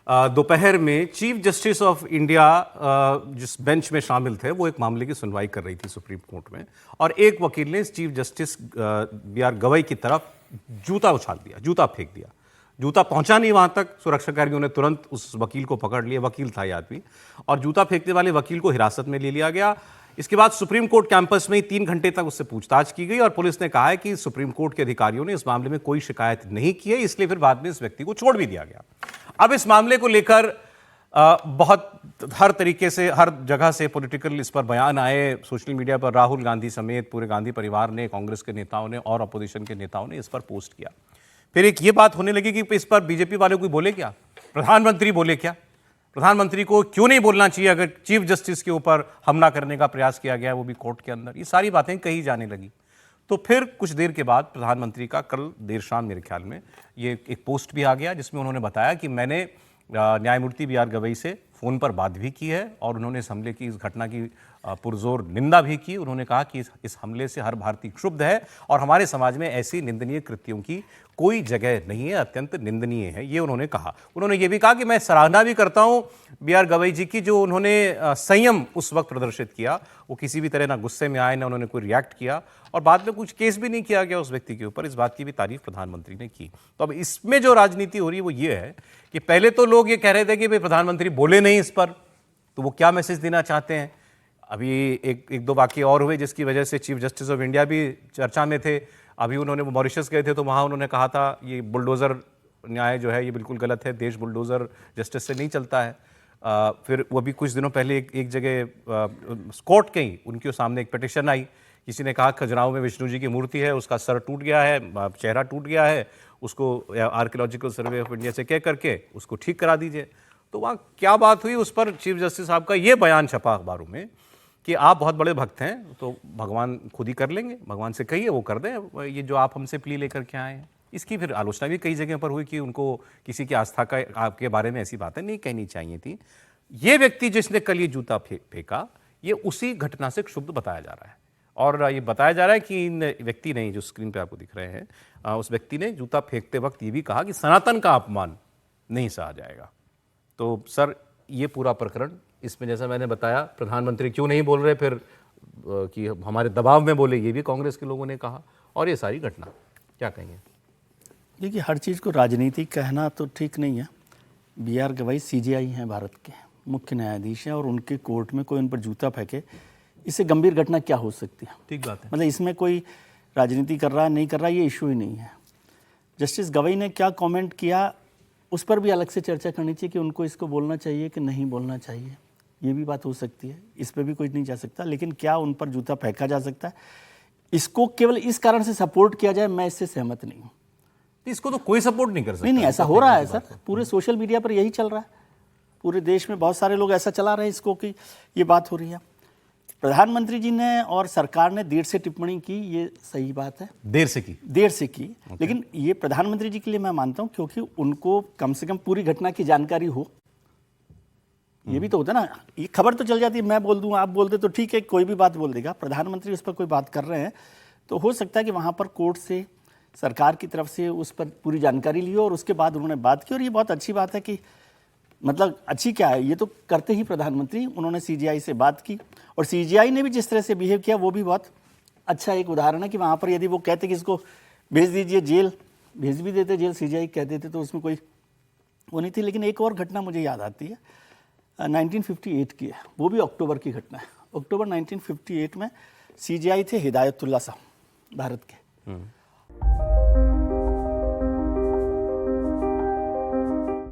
दोपहर में chief justice of India जिस बेंच में शामिल थे वो एक मामले की सुनवाई कर रही थी सुप्रीम कोर्ट में, और एक वकील ने chief justice B R Gavai की तरफ जूता उछाल दिया, जूता फेंक दिया। जूता पहुंचा नहीं वहां तक, सुरक्षाकर्मियों ने तुरंत उस वकील को पकड़ लिया, वकील था ये आदमी, और जूता फेंकने वाले वकील को हिरासत में ले लिया गया। इसके बाद सुप्रीम कोर्ट कैंपस में ही 3 घंटे तक उससे पूछताछ की गई और पुलिस ने कहा है कि सुप्रीम कोर्ट के अधिकारियों ने इस मामले में कोई शिकायत नहीं की है, इसलिए फिर बाद में इस व्यक्ति को छोड़ भी दिया गया। अब इस मामले को लेकर बहुत हर तरीके से हर जगह से पॉलिटिकल इस पर बयान आए। सोशल मीडिया पर राहुल गांधी समेत पूरे गांधी परिवार ने, कांग्रेस के नेताओं ने और अपोजिशन के नेताओं ने इस पर पोस्ट किया। फिर एक ये बात होने लगी कि इस पर बीजेपी वाले कोई बोले क्या, प्रधानमंत्री बोले क्या, प्रधानमंत्री को क्यों नहीं बोलना चाहिए अगर चीफ जस्टिस के ऊपर हमला करने का प्रयास किया गया है वो भी कोर्ट के अंदर। ये सारी बातें कही जाने लगी। तो फिर कुछ देर के बाद प्रधानमंत्री का कल देर शाम मेरे ख्याल में ये एक पोस्ट भी आ गया जिसमें उन्होंने बताया कि मैंने न्यायमूर्ति बी आर गवई से फ़ोन पर बात भी की है और उन्होंने इस हमले की, इस घटना की पुरजोर निंदा भी की। उन्होंने कहा कि इस हमले से हर भारतीय क्षुब्ध है और हमारे समाज में ऐसी निंदनीय कृत्यों की कोई जगह नहीं है, अत्यंत निंदनीय है, ये उन्होंने कहा। उन्होंने ये भी कहा कि मैं सराहना भी करता हूं बी आर गवई जी की, जो उन्होंने संयम उस वक्त प्रदर्शित किया। वो किसी भी तरह ना गुस्से में आए, ना उन्होंने कोई रिएक्ट किया और बाद में कुछ केस भी नहीं किया गया उस व्यक्ति के ऊपर। इस बात की भी तारीफ प्रधानमंत्री ने की। तो अब इसमें जो राजनीति हो रही है वो ये है कि पहले तो लोग ये कह रहे थे कि भाई प्रधानमंत्री बोले नहीं इस पर, तो वो क्या मैसेज देना चाहते हैं। अभी एक दो वाकये और हुए जिसकी वजह से चीफ जस्टिस ऑफ इंडिया भी चर्चा में थे। अभी उन्होंने मॉरिशस गए थे तो वहाँ उन्होंने कहा था ये बुलडोज़र न्याय जो है ये बिल्कुल गलत है, देश बुलडोज़र जस्टिस से नहीं चलता है। फिर वो भी कुछ दिनों पहले एक जगह कोर्ट के ही उनके सामने एक पिटिशन आई, किसी ने कहा खजुराहो में विष्णु जी की मूर्ति है, उसका सर टूट गया है, चेहरा टूट गया है, उसको आर्कियोलॉजिकल सर्वे ऑफ इंडिया से कह करके उसको ठीक करा दीजिए। तो वहाँ क्या बात हुई, उस पर चीफ जस्टिस साहब का ये बयान छपा अखबारों में कि आप बहुत बड़े भक्त हैं तो भगवान खुद ही कर लेंगे, भगवान से कहिए वो कर दें, ये जो आप हमसे प्ली लेकर के आए हैं। इसकी फिर आलोचना भी कई जगह पर हुई कि उनको किसी की आस्था का आपके बारे में ऐसी बातें नहीं कहनी चाहिए थी। ये व्यक्ति जिसने कल ये जूता फेंका, ये उसी घटना से क्षुब्ध बताया जा रहा है और ये बताया जा रहा है कि इन व्यक्ति ने, जो स्क्रीन पे आपको दिख रहे हैं, उस व्यक्ति ने जूता फेंकते वक्त ये भी कहा कि सनातन का अपमान नहीं सहा जाएगा। तो सर ये पूरा प्रकरण, इसमें जैसा मैंने बताया प्रधानमंत्री क्यों नहीं बोल रहे फिर कि हमारे दबाव में बोले, ये भी कांग्रेस के लोगों ने कहा, और ये सारी घटना क्या कहेंगे। देखिए हर चीज़ को राजनीतिक कहना तो ठीक नहीं है। बी आर गवई CJI हैं, भारत के मुख्य न्यायाधीश हैं, और उनके कोर्ट में कोई उन पर जूता फेंके, इससे गंभीर घटना क्या हो सकती है। ठीक बात है, मतलब इसमें कोई राजनीति कर रहा नहीं कर रहा ये इशू ही नहीं है। जस्टिस गवई ने क्या कमेंट किया उस पर भी अलग से चर्चा करनी चाहिए कि उनको इसको बोलना चाहिए कि नहीं बोलना चाहिए, ये भी बात हो सकती है। इस पर भी कोई नहीं जा सकता, लेकिन क्या उन पर जूता फेंका जा सकता है, इसको केवल इस कारण से सपोर्ट किया जाए, मैं इससे सहमत नहीं हूँ। इसको तो कोई सपोर्ट नहीं कर सकता। नहीं, ऐसा हो रहा है सर, पूरे सोशल मीडिया पर यही चल रहा है, पूरे देश में बहुत सारे लोग ऐसा चला रहे हैं इसको कि ये बात हो रही है। प्रधानमंत्री जी ने और सरकार ने देर से टिप्पणी की, ये सही बात है, देर से की लेकिन ये प्रधानमंत्री जी के लिए मैं मानता हूँ क्योंकि उनको कम से कम पूरी घटना की जानकारी हो। ये भी तो होता है ना, ये खबर तो चल जाती है, मैं बोल दूं आप बोल दे तो ठीक है, कोई भी बात बोल देगा। प्रधानमंत्री उस पर कोई बात कर रहे हैं तो हो सकता है कि वहाँ पर कोर्ट से, सरकार की तरफ से उस पर पूरी जानकारी ली हो और उसके बाद उन्होंने बात की। और ये बहुत अच्छी बात है कि, मतलब अच्छी क्या है, ये तो करते ही प्रधानमंत्री, उन्होंने CJI से बात की और CJI ने भी जिस तरह से बिहेव किया वो भी बहुत अच्छा एक उदाहरण है कि वहाँ पर यदि वो कहते कि इसको भेज दीजिए जेल, भेज भी देते जेल, CJI कह देते तो उसमें कोई वो नहीं थी। लेकिन एक और घटना मुझे याद आती है, 1958 की है, वो भी अक्टूबर की घटना है। अक्टूबर 1958 में CJI थे हिदायतुल्लाह साहब, भारत के,